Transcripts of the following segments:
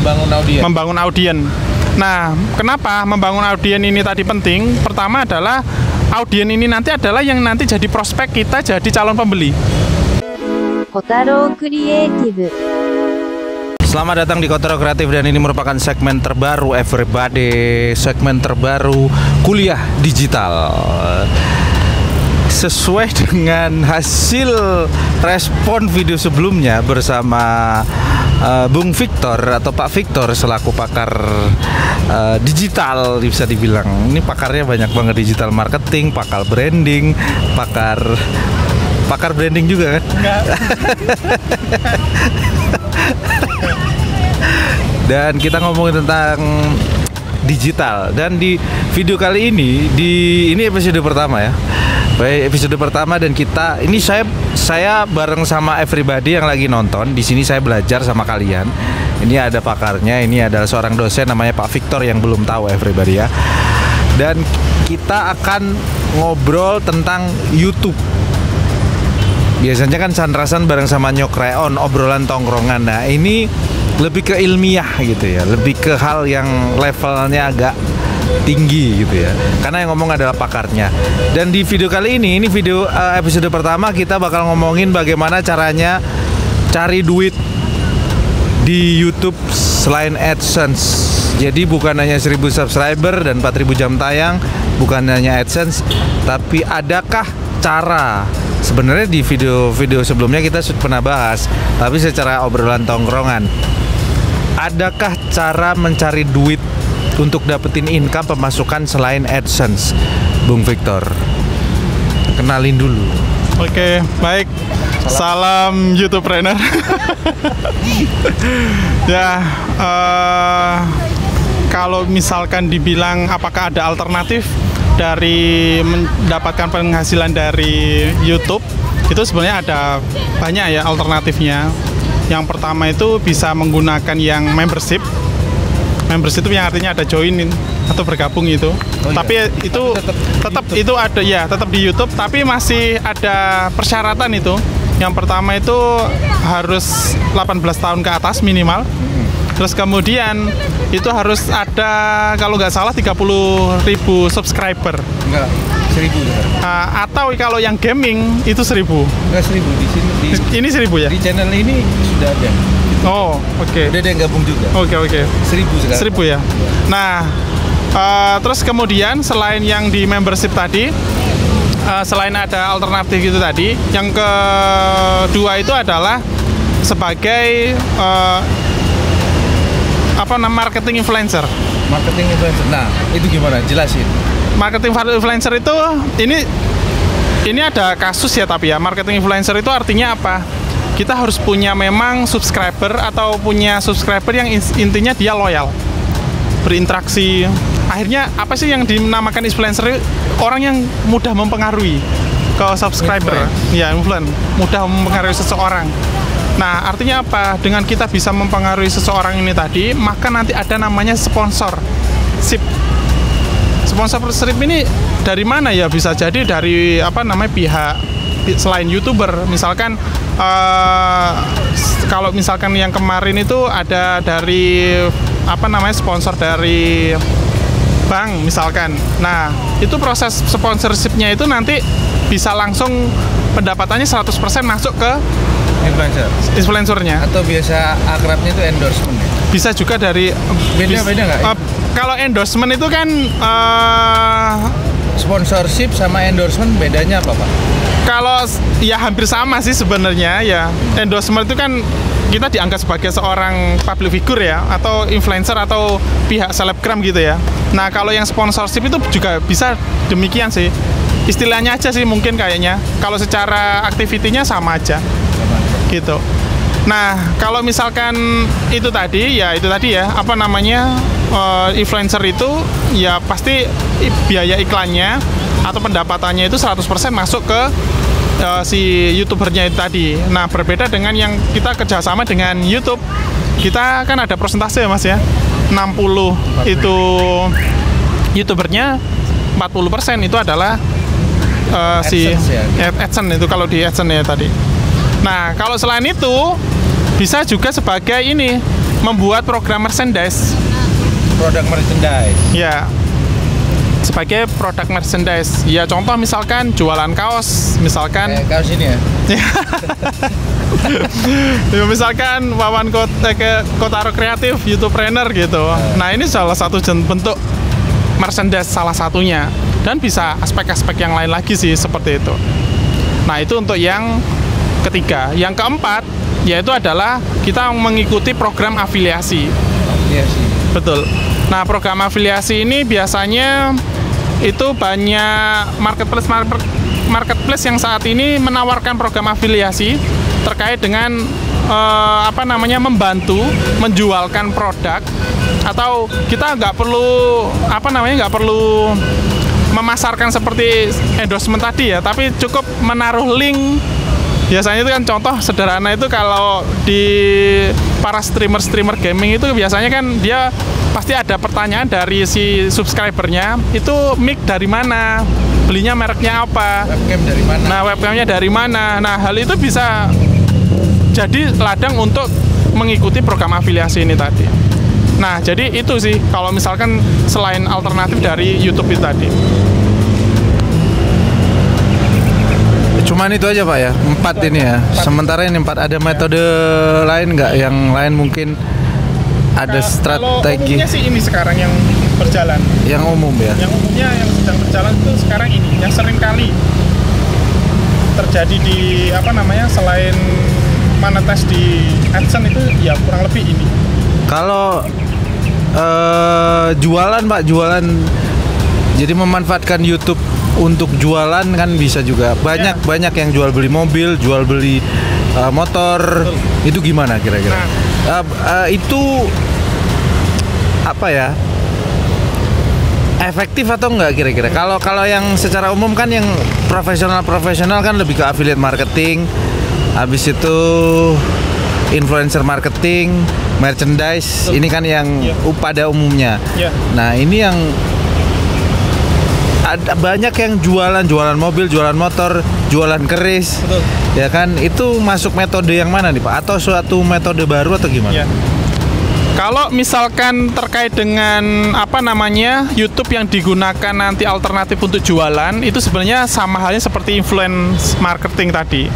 membangun audien. Nah, kenapa membangun audien ini tadi penting? Pertama adalah audien ini nanti adalah yang nanti jadi prospek kita jadi calon pembeli. Kotaro Creative. Selamat datang di Kotaro Kreatif dan ini merupakan segmen terbaru everybody, segmen terbaru kuliah digital. Sesuai dengan hasil respon video sebelumnya bersama Bung Victor atau Pak Victor selaku pakar digital, bisa dibilang ini pakarnya banyak banget, digital marketing, pakar branding, pakar branding juga kan? Enggak. Dan kita ngomongin tentang digital, dan di video kali ini ini episode pertama ya. Baik, episode pertama, dan kita ini saya bareng sama everybody yang lagi nonton. Di sini saya belajar sama kalian. Ini ada pakarnya, ini adalah seorang dosen namanya Pak Victor yang belum tahu everybody ya. Dan kita akan ngobrol tentang YouTube. Biasanya kan sandrasan bareng sama Nyokreon, obrolan tongkrongan. Nah, ini lebih ke ilmiah gitu ya, lebih ke hal yang levelnya agak tinggi gitu ya, karena yang ngomong adalah pakarnya. Dan di video kali ini video episode pertama, kita bakal ngomongin bagaimana caranya cari duit di YouTube selain AdSense. Jadi bukan hanya 1000 subscriber dan 4000 jam tayang, bukan hanya AdSense, tapi adakah cara, sebenarnya di video sebelumnya kita pernah bahas, tapi secara obrolan tongkrongan, adakah cara mencari duit untuk dapetin income pemasukan selain AdSense? Bung Victor, kenalin dulu. Oke, baik. Salam YouTubepreneur. Ya, kalau misalkan dibilang apakah ada alternatif dari mendapatkan penghasilan dari YouTube, itu sebenarnya ada banyak ya alternatifnya. Yang pertama itu bisa menggunakan yang membership. Membership itu yang artinya ada joinin atau bergabung itu. Oh, tapi iya. Itu tetap itu ada ya, tetap di YouTube, tapi masih ada persyaratan itu. Yang pertama itu harus 18 tahun ke atas minimal. Terus kemudian itu harus ada, kalau nggak salah, 30.000 subscriber. Enggak, 1000 ya. Atau kalau yang gaming itu 1000. Enggak, 1000 di sini. Ini 1000 ya? Di channel ini sudah ada. Oh, oke. Udah ada yang gabung juga. Oke. 1000 sekarang. 1000 ya. Nah, terus kemudian selain yang di membership tadi, selain ada alternatif itu tadi, yang kedua itu adalah sebagai marketing influencer. Marketing influencer. Nah, itu gimana? Jelasin. Marketing influencer itu ini ada kasus ya, tapi ya marketing influencer itu artinya apa? Kita harus punya memang subscriber atau punya subscriber yang intinya dia loyal, berinteraksi. Akhirnya apa sih yang dinamakan influencer? Orang yang mudah mempengaruhi ke subscriber. Ya, influence, mudah mempengaruhi seseorang. Nah, artinya apa? Dengan kita bisa mempengaruhi seseorang ini tadi, maka nanti ada namanya sponsorship. Sponsorship ini dari mana ya? Bisa jadi dari pihak selain YouTuber. Misalkan kalau misalkan yang kemarin itu ada dari sponsor dari bank misalkan. Nah, itu proses sponsorshipnya itu nanti bisa langsung pendapatannya 100% masuk ke influencernya. Atau biasa akrabnya itu endorsement ya? Bisa juga dari beda nggak? Kalau endorsement itu kan sponsorship sama endorsement bedanya apa, Pak? Kalau ya hampir sama sih sebenarnya ya. Endorsement itu kan kita dianggap sebagai seorang public figure ya, atau influencer atau pihak selebgram gitu ya. Nah, kalau yang sponsorship itu juga bisa demikian sih. Istilahnya aja sih mungkin kayaknya. Kalau secara aktivitinya sama aja. Gitu. Nah, kalau misalkan itu tadi ya, influencer itu ya pasti biaya iklannya atau pendapatannya itu 100% masuk ke si YouTubernya itu tadi. Nah, berbeda dengan yang kita kerjasama dengan YouTube, kita kan ada persentase ya Mas ya, 60 itu YouTubernya, 40% itu adalah si AdSense itu kalau di AdSense ya tadi. Nah, kalau selain itu bisa juga sebagai ini membuat program merchandise. Produk merchandise. Ya, sebagai produk merchandise. Ya, contoh misalkan jualan kaos, misalkan Kaos ini ya. ya, misalkan Wawan Kotaro Kreatif, YouTubepreneur gitu. Nah, ini salah satu bentuk merchandise salah satunya. Dan bisa aspek-aspek yang lain lagi sih seperti itu. Nah, itu untuk yang ketiga. Yang keempat yaitu adalah kita mengikuti program afiliasi. Betul. Nah, program afiliasi ini biasanya itu banyak marketplace yang saat ini menawarkan program afiliasi terkait dengan membantu menjualkan produk, atau kita nggak perlu memasarkan seperti endorsement tadi ya, tapi cukup menaruh link. Biasanya itu kan contoh sederhana itu kalau di para streamer gaming itu biasanya kan dia pasti ada pertanyaan dari si subscribernya, itu mic dari mana, belinya mereknya apa, Webcam dari mana? nah webcamnya dari mana. Nah, hal itu bisa jadi ladang untuk mengikuti program afiliasi ini tadi. Nah, jadi itu sih kalau misalkan selain alternatif dari YouTube itu tadi. Cuman itu aja Pak ya, 4 ini ya. Sementara ini 4, ada metode lain nggak? Yang lain mungkin ada strategi. Kalau umumnya sih ini sekarang yang berjalan. Yang umum ya. Yang umumnya yang sedang berjalan itu sekarang ini, yang sering kali terjadi di selain monetis di AdSense itu ya kurang lebih ini. Kalau jualan Pak, jualan, jadi memanfaatkan YouTube untuk jualan kan bisa juga. Banyak yang jual beli mobil, jual beli motor. Betul. Itu gimana kira-kira? Itu apa ya? Efektif atau enggak kira-kira? Kalau yang secara umum kan yang profesional kan lebih ke affiliate marketing. Habis itu influencer marketing, merchandise. Ini kan yang pada umumnya. Nah, ini yang ada banyak yang jualan mobil, jualan motor, jualan keris. Betul. Ya kan, itu masuk metode yang mana nih Pak? Atau suatu metode baru atau gimana? Ya. Kalau misalkan terkait dengan YouTube yang digunakan nanti alternatif untuk jualan, itu sebenarnya sama halnya seperti influence marketing tadi.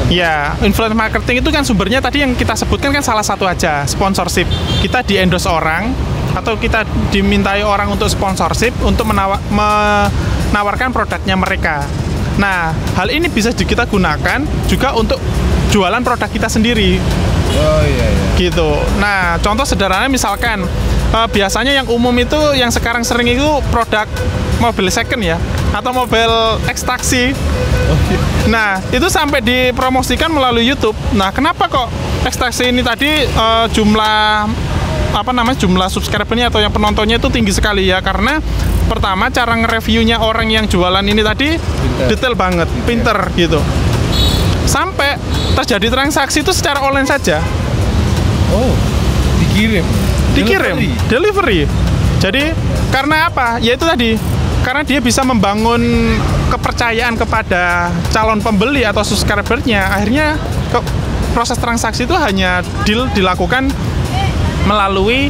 Ya, influence marketing itu kan sumbernya tadi yang kita sebutkan kan salah satu aja, sponsorship. Kita di-endorse orang atau kita dimintai orang untuk sponsorship untuk menawarkan produknya mereka. Nah, hal ini bisa kita gunakan juga untuk jualan produk kita sendiri. Oh iya. Gitu. Nah, contoh sederhana misalkan biasanya yang umum itu yang sekarang sering itu produk mobil second ya, atau mobil ekstraksi. Nah, itu sampai dipromosikan melalui YouTube. Nah, kenapa kok ekstraksi ini tadi jumlah subscribernya atau yang penontonnya itu tinggi sekali ya? Karena pertama cara nge-reviewnya orang yang jualan ini tadi detail banget, pinter gitu. Sampai terjadi transaksi itu secara online saja. Oh, dikirim. Delivery. Jadi karena apa? Ya itu tadi. Karena dia bisa membangun kepercayaan kepada calon pembeli atau subscribernya. Akhirnya proses transaksi itu hanya dilakukan melalui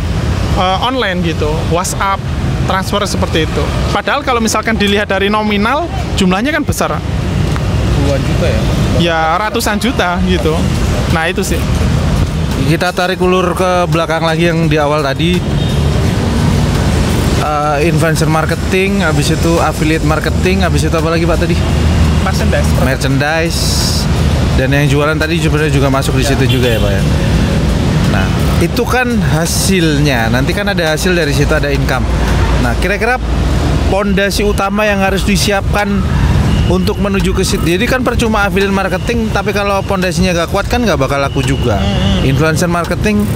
online gitu, WhatsApp, transfer seperti itu. Padahal kalau misalkan dilihat dari nominal, jumlahnya kan besar. Puluhan juta ya? Ya ratusan juta gitu. Nah itu sih. Kita tarik ulur ke belakang lagi yang di awal tadi. Influencer marketing, habis itu affiliate marketing, habis itu apa lagi Pak tadi? Merchandise. Dan yang jualan tadi sebenarnya juga masuk di situ juga ya Pak ya. Nah, itu kan hasilnya. Nanti kan ada hasil dari situ, ada income. Nah, kira-kira pondasi utama yang harus disiapkan untuk menuju ke situ. Jadi kan percuma affiliate marketing, tapi kalau pondasinya gak kuat kan gak bakal laku juga. Influencer marketing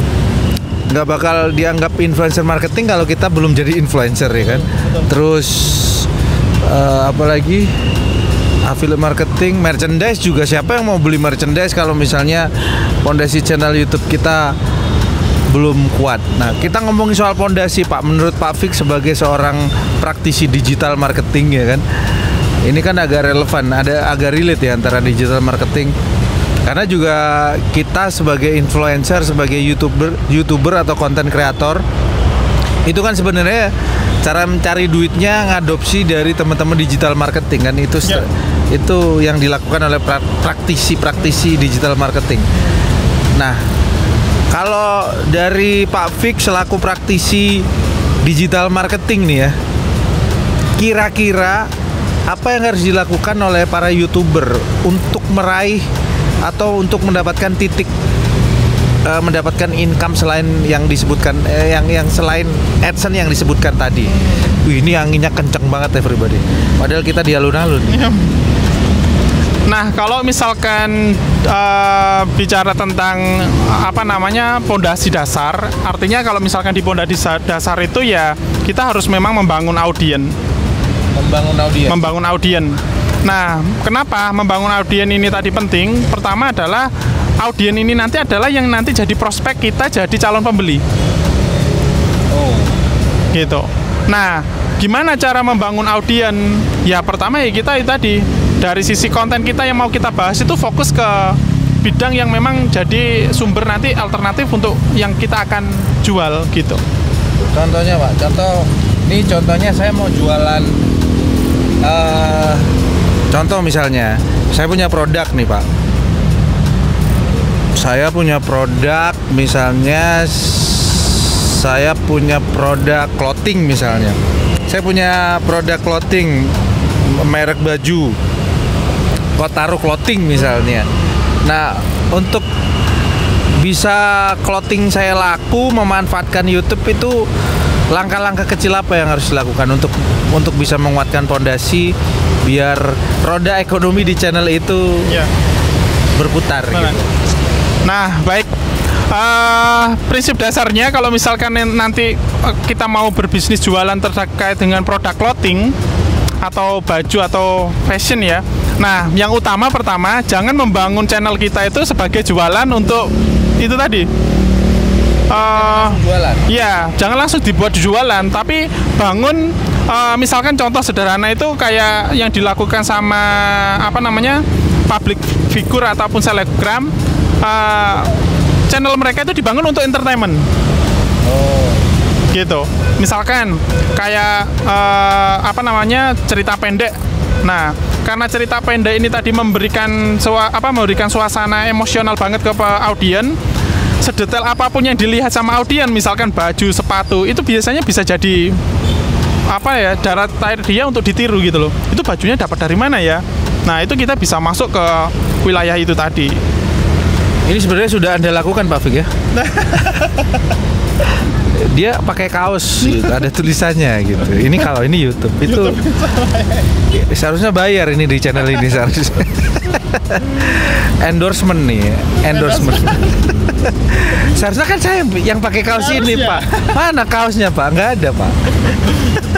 nggak bakal dianggap influencer marketing kalau kita belum jadi influencer ya kan. Terus apalagi affiliate marketing, merchandise juga. Siapa yang mau beli merchandise kalau misalnya pondasi channel YouTube kita belum kuat. Nah, kita ngomongin soal pondasi Pak. Menurut Pak Fik sebagai seorang praktisi digital marketing ya kan, ini kan agak relevan, agak relate ya antara digital marketing Karena juga kita sebagai influencer, sebagai YouTuber atau konten kreator, itu kan sebenarnya cara mencari duitnya ngadopsi dari teman-teman digital marketing kan, itu yang dilakukan oleh praktisi digital marketing. Nah, kalau dari Pak Fik selaku praktisi digital marketing nih ya, kira-kira apa yang harus dilakukan oleh para YouTuber untuk meraih atau untuk mendapatkan mendapatkan income selain yang disebutkan yang selain AdSense yang disebutkan tadi. Wih, ini anginnya kenceng banget everybody. Padahal kita di alun-alun. Nah, kalau misalkan bicara tentang pondasi dasar, artinya kalau misalkan di pondasi dasar itu ya kita harus memang membangun audien. Membangun audien. Nah, kenapa membangun audien ini tadi penting? Pertama adalah audien ini nanti adalah yang nanti jadi prospek kita jadi calon pembeli. Gitu. Nah, gimana cara membangun audien? Ya pertama ya kita itu tadi, dari sisi konten kita yang mau kita bahas itu fokus ke bidang yang memang jadi sumber nanti alternatif untuk yang kita akan jual gitu. Contohnya Pak, contohnya saya mau jualan contoh misalnya, saya punya produk nih Pak. Saya punya produk misalnya, saya punya produk clothing misalnya. Saya punya produk clothing, merek baju, Kotaro Clothing misalnya. Nah, untuk bisa clothing saya laku, memanfaatkan YouTube itu langkah-langkah kecil apa yang harus dilakukan untuk bisa menguatkan pondasi biar roda ekonomi di channel itu berputar gitu. Nah, baik. Prinsip dasarnya kalau misalkan nanti kita mau berbisnis jualan terkait dengan produk clothing atau baju atau fashion ya. Nah, yang utama pertama jangan membangun channel kita itu sebagai jualan untuk itu tadi. Ya, jangan langsung dibuat jualan, tapi bangun misalkan contoh sederhana itu kayak yang dilakukan sama public figure ataupun selebgram, channel mereka itu dibangun untuk entertainment. Gitu. Misalkan kayak cerita pendek. Nah, karena cerita pendek ini tadi memberikan suasana emosional banget ke audien. Sedetail apapun yang dilihat sama audien, misalkan baju, sepatu, itu biasanya bisa jadi daya tarik dia untuk ditiru gitu loh. Itu bajunya dapat dari mana ya? Nah, itu kita bisa masuk ke wilayah itu tadi. Ini sebenarnya sudah Anda lakukan Pak Fik ya? Dia pakai kaos gitu, ada tulisannya gitu. Ini kalau ini YouTube itu seharusnya bayar ini di channel ini seharusnya. Endorsement nih, endorsement. Seharusnya kan saya yang pakai kaos ini Pak. Mana kaosnya Pak? Nggak ada Pak.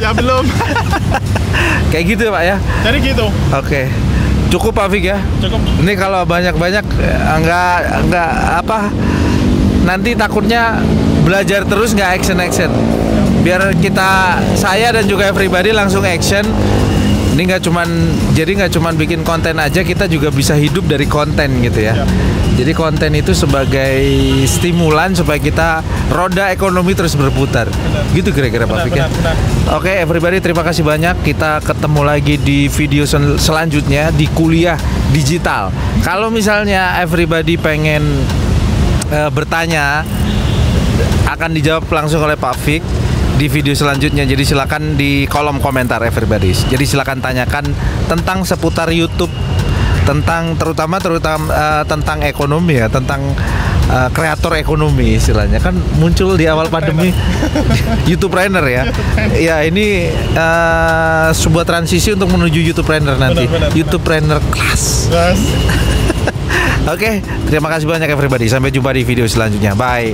Ya belum. Kayak gitu ya Pak ya? Jadi gitu. Oke. Cukup Pak Fik ya? Cukup. Ini kalau banyak-banyak nanti takutnya belajar terus nggak action. Biar saya dan juga everybody langsung action. Ini nggak cuman bikin konten aja, kita juga bisa hidup dari konten gitu ya. Jadi konten itu sebagai stimulan supaya kita roda ekonomi terus berputar. Gitu kira-kira Pak Fik ya. Oke, everybody, terima kasih banyak. Kita ketemu lagi di video selanjutnya di kuliah digital. Kalau misalnya everybody pengen bertanya, akan dijawab langsung oleh Pak Fik di video selanjutnya. Jadi silakan di kolom komentar everybody. Jadi silakan tanyakan tentang seputar YouTube, terutama tentang ekonomi ya, tentang kreator ekonomi istilahnya. Kan muncul di awal pandemi YouTuber ya. Ya, ini sebuah transisi untuk menuju YouTuber nanti. YouTuber kelas. Oke, terima kasih banyak everybody. Sampai jumpa di video selanjutnya. Bye.